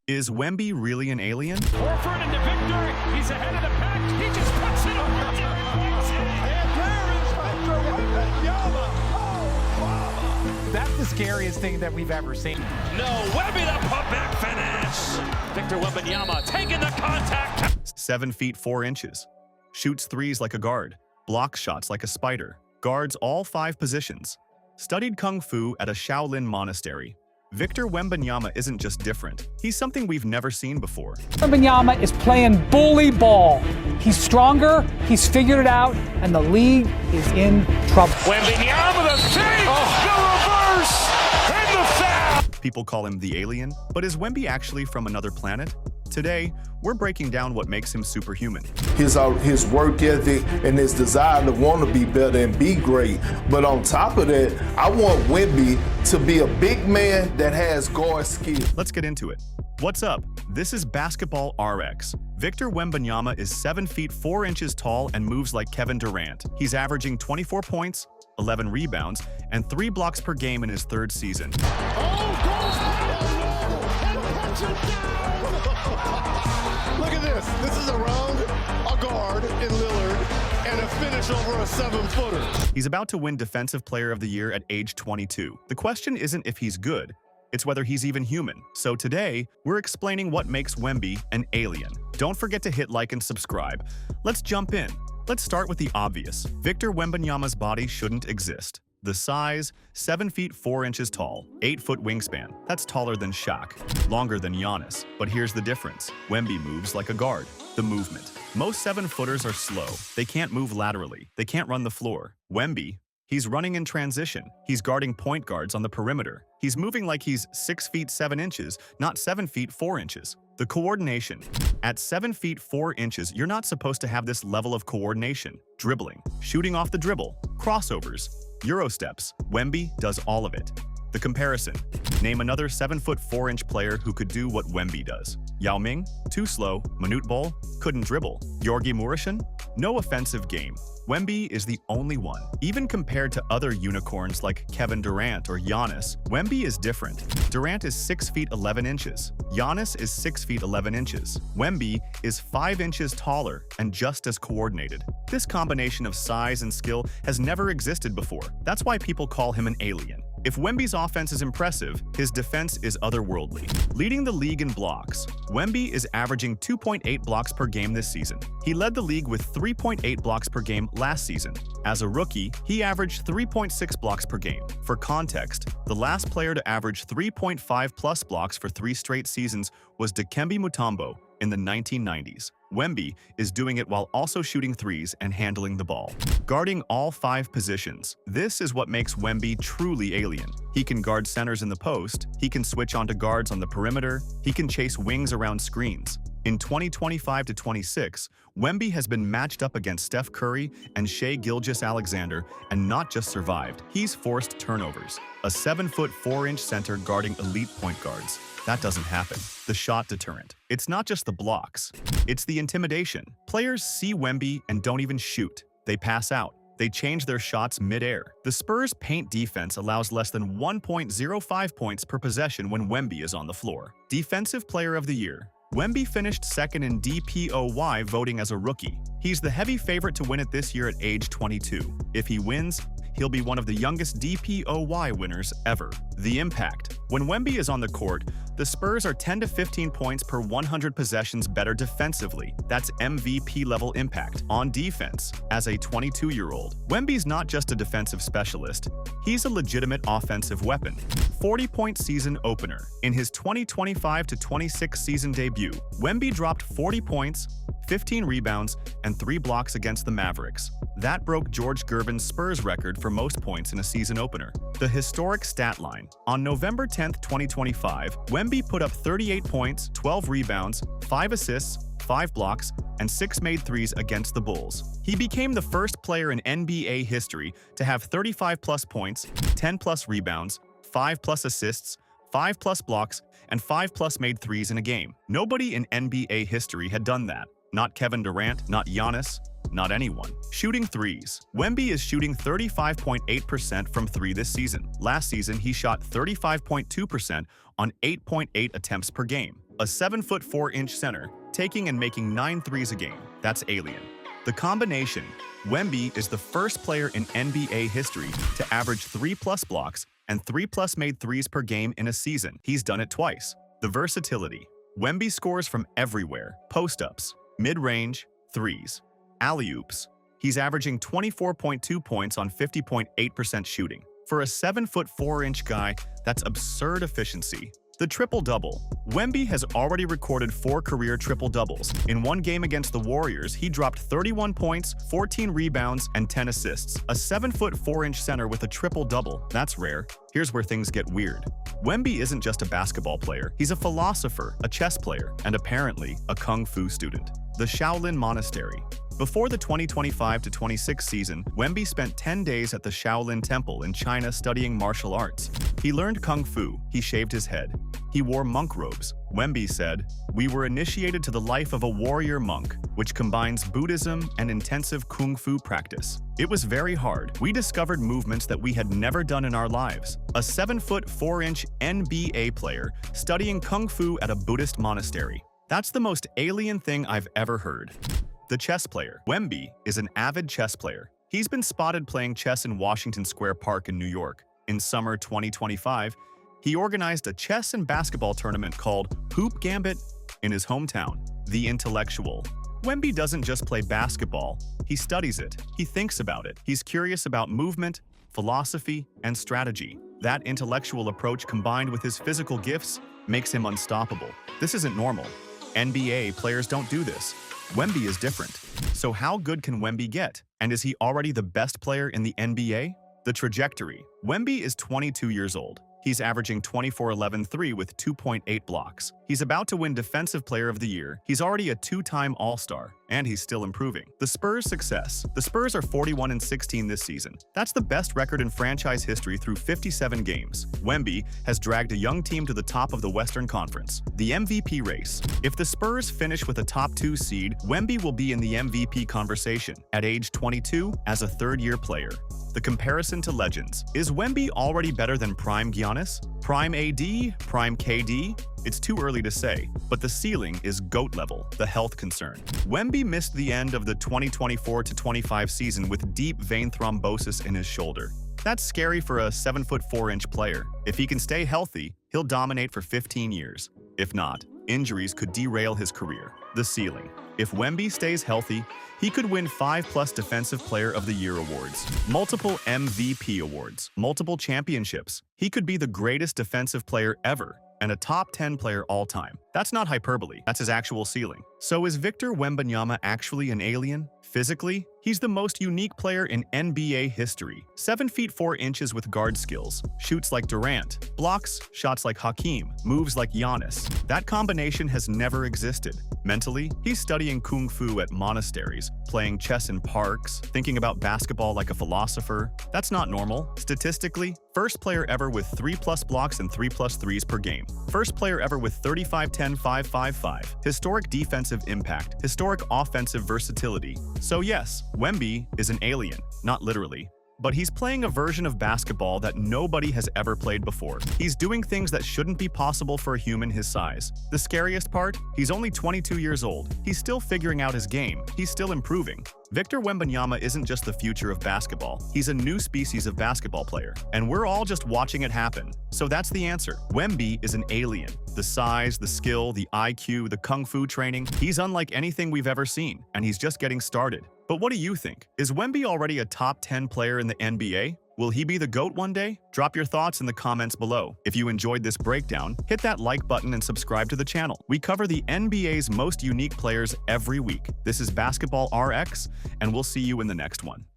Is Wemby really an alien? Horford into Victor. He's ahead of the pack. He just puts it on. And there is Victor Wembanyama. Oh, wow. That's the scariest thing that we've ever seen. No, Wemby the putback finish. Victor Wembanyama taking the contact. 7 feet 4 inches. Shoots threes like a guard. Blocks shots like a spider. Guards all 5 positions. Studied Kung Fu at a Shaolin monastery. Victor Wembanyama isn't just different. He's something we've never seen before. Wembanyama is playing bully ball. He's stronger, he's figured it out, and the league is in trouble. Wembanyama the save, the reverse, and the foul. People call him the alien, but is Wemby actually from another planet? Today, we're breaking down what makes him superhuman. His work ethic and his desire to want to be better and be great. But on top of that, I want Wemby to be a big man that has guard skill. Let's get into it. What's up? This is Basketball RX. Victor Wembanyama is 7 feet 4 inches tall and moves like Kevin Durant. He's averaging 24 points, 11 rebounds, and 3 blocks per game in his 3rd season. Look at this. This is around a guard in Lillard and a finish over a 7-footer. He's about to win Defensive Player of the Year at age 22. The question isn't if he's good, it's whether he's even human. So today, we're explaining what makes Wemby an alien. Don't forget to hit like and subscribe. Let's jump in. Let's start with the obvious. Victor Wembanyama's body shouldn't exist. The size, 7 feet 4 inches tall, 8-foot wingspan. That's taller than Shaq, longer than Giannis. But here's the difference. Wemby moves like a guard. The movement. Most 7-footers are slow. They can't move laterally. They can't run the floor. Wemby, he's running in transition. He's guarding point guards on the perimeter. He's moving like he's 6 feet 7 inches, not 7 feet 4 inches. The coordination. At 7 feet 4 inches, you're not supposed to have this level of coordination. Dribbling, shooting off the dribble, crossovers, Euro steps. Wemby does all of it. The comparison. Name another 7 foot 4 inch player who could do what Wemby does. Yao Ming? Too slow. Manute Bol? Couldn't dribble. Georgi Muresan? No offensive game. Wemby is the only one. Even compared to other unicorns like Kevin Durant or Giannis, Wemby is different. Durant is 6 feet 11 inches. Giannis is 6 feet 11 inches. Wemby is 5 inches taller and just as coordinated. This combination of size and skill has never existed before. That's why people call him an alien. If Wemby's offense is impressive, his defense is otherworldly. Leading the league in blocks, Wemby is averaging 2.8 blocks per game this season. He led the league with 3.8 blocks per game last season. As a rookie, he averaged 3.6 blocks per game. For context, the last player to average 3.5 plus blocks for 3 straight seasons was Dikembe Mutombo in the 1990s. Wemby is doing it while also shooting threes and handling the ball. Guarding all 5 positions. This is what makes Wemby truly alien. He can guard centers in the post, he can switch onto guards on the perimeter, he can chase wings around screens. In 2025-26, Wemby has been matched up against Steph Curry and Shai Gilgeous-Alexander and not just survived, he's forced turnovers. A 7 foot 4 inch center guarding elite point guards. That doesn't happen. The shot deterrent. It's not just the blocks. It's the intimidation. Players see Wemby and don't even shoot. They pass out. They change their shots mid-air. The Spurs' paint defense allows less than 1.05 points per possession when Wemby is on the floor. Defensive Player of the Year. Wemby finished second in DPOY voting as a rookie. He's the heavy favorite to win it this year at age 22. If he wins, he'll be one of the youngest DPOY winners ever. The impact. When Wemby is on the court, the Spurs are 10 to 15 points per 100 possessions better defensively. That's MVP-level impact. On defense, as a 22-year-old, Wemby's not just a defensive specialist, he's a legitimate offensive weapon. 40-point season opener. In his 2025-26 season debut, Wemby dropped 40 points, 15 rebounds, and 3 blocks against the Mavericks. That broke George Gervin's Spurs record for most points in a season opener. The historic stat line. On November 10, 2025, Wemby put up 38 points, 12 rebounds, 5 assists, 5 blocks, and 6 made threes against the Bulls. He became the first player in NBA history to have 35-plus points, 10-plus rebounds, 5-plus assists, 5-plus blocks, and 5-plus made threes in a game. Nobody in NBA history had done that. Not Kevin Durant, not Giannis, not anyone. Shooting threes. Wemby is shooting 35.8% from 3 this season. Last season, he shot 35.2% on 8.8 attempts per game. a 7-foot 4-inch center, taking and making 9 threes a game. That's alien. The combination, Wemby is the first player in NBA history to average 3+ blocks and 3+ made threes per game in a season. He's done it twice. The versatility. Wemby scores from everywhere: post-ups, mid-range, threes, alley-oops. He's averaging 24.2 points on 50.8% shooting. For a 7-foot 4-inch guy, that's absurd efficiency. The triple-double. Wemby has already recorded 4 career triple-doubles. In one game against the Warriors, he dropped 31 points, 14 rebounds, and 10 assists. A 7-foot 4-inch center with a triple-double. That's rare. Here's where things get weird. Wemby isn't just a basketball player. He's a philosopher, a chess player, and apparently a kung fu student. The Shaolin Monastery. Before the 2025-26 season, Wemby spent 10 days at the Shaolin Temple in China studying martial arts. He learned kung fu, he shaved his head. He wore monk robes. Wemby said, "We were initiated to the life of a warrior monk, which combines Buddhism and intensive kung fu practice. It was very hard. We discovered movements that we had never done in our lives." A 7-foot 4-inch NBA player studying kung fu at a Buddhist monastery. That's the most alien thing I've ever heard. The chess player. Wemby is an avid chess player. He's been spotted playing chess in Washington Square Park in New York. In summer 2025, he organized a chess and basketball tournament called Hoop Gambit in his hometown. The intellectual. Wemby doesn't just play basketball, he studies it, he thinks about it. He's curious about movement, philosophy, and strategy. That intellectual approach combined with his physical gifts makes him unstoppable. This isn't normal. NBA players don't do this. Wemby is different. So how good can Wemby get? And is he already the best player in the NBA? The trajectory. Wemby is 22 years old. He's averaging 24-11-3 with 2.8 blocks. He's about to win Defensive Player of the Year. He's already a 2-time All-Star, and he's still improving. The Spurs' success. The Spurs are 41-16 this season. That's the best record in franchise history through 57 games. Wemby has dragged a young team to the top of the Western Conference. The MVP race. If the Spurs finish with a top 2 seed, Wemby will be in the MVP conversation at age 22 as a third-year player. The comparison to legends. Is Wemby already better than Prime Giannis? Prime AD? Prime KD? It's too early to say, but the ceiling is GOAT level, the health concern. Wemby missed the end of the 2024-25 season with deep vein thrombosis in his shoulder. That's scary for a 7-foot 4-inch player. If he can stay healthy, he'll dominate for 15 years. If not, injuries could derail his career. The ceiling. If Wemby stays healthy, he could win 5+ Defensive Player of the Year awards, multiple MVP awards, multiple championships. He could be the greatest defensive player ever and a top 10 player all time. That's not hyperbole, that's his actual ceiling. So is Victor Wembanyama actually an alien? Physically, he's the most unique player in NBA history. 7 feet 4 inches with guard skills, shoots like Durant, blocks shots like Hakeem, moves like Giannis. That combination has never existed. Mentally, he's studying kung fu at monasteries, playing chess in parks, thinking about basketball like a philosopher. That's not normal. Statistically, first player ever with 3+ blocks and 3+ threes per game. First player ever with 35-10-5-5-5. Historic defensive impact, historic offensive versatility. So yes, Wemby is an alien, not literally. But he's playing a version of basketball that nobody has ever played before. He's doing things that shouldn't be possible for a human his size. The scariest part? He's only 22 years old. He's still figuring out his game. He's still improving. Victor Wembanyama isn't just the future of basketball. He's a new species of basketball player. And we're all just watching it happen. So that's the answer. Wemby is an alien. The size, the skill, the IQ, the kung fu training, he's unlike anything we've ever seen. And he's just getting started. But what do you think? Is Wemby already a top 10 player in the NBA? Will he be the GOAT one day? Drop your thoughts in the comments below. If you enjoyed this breakdown, hit that like button and subscribe to the channel. We cover the NBA's most unique players every week. This is Basketball RX, and we'll see you in the next one.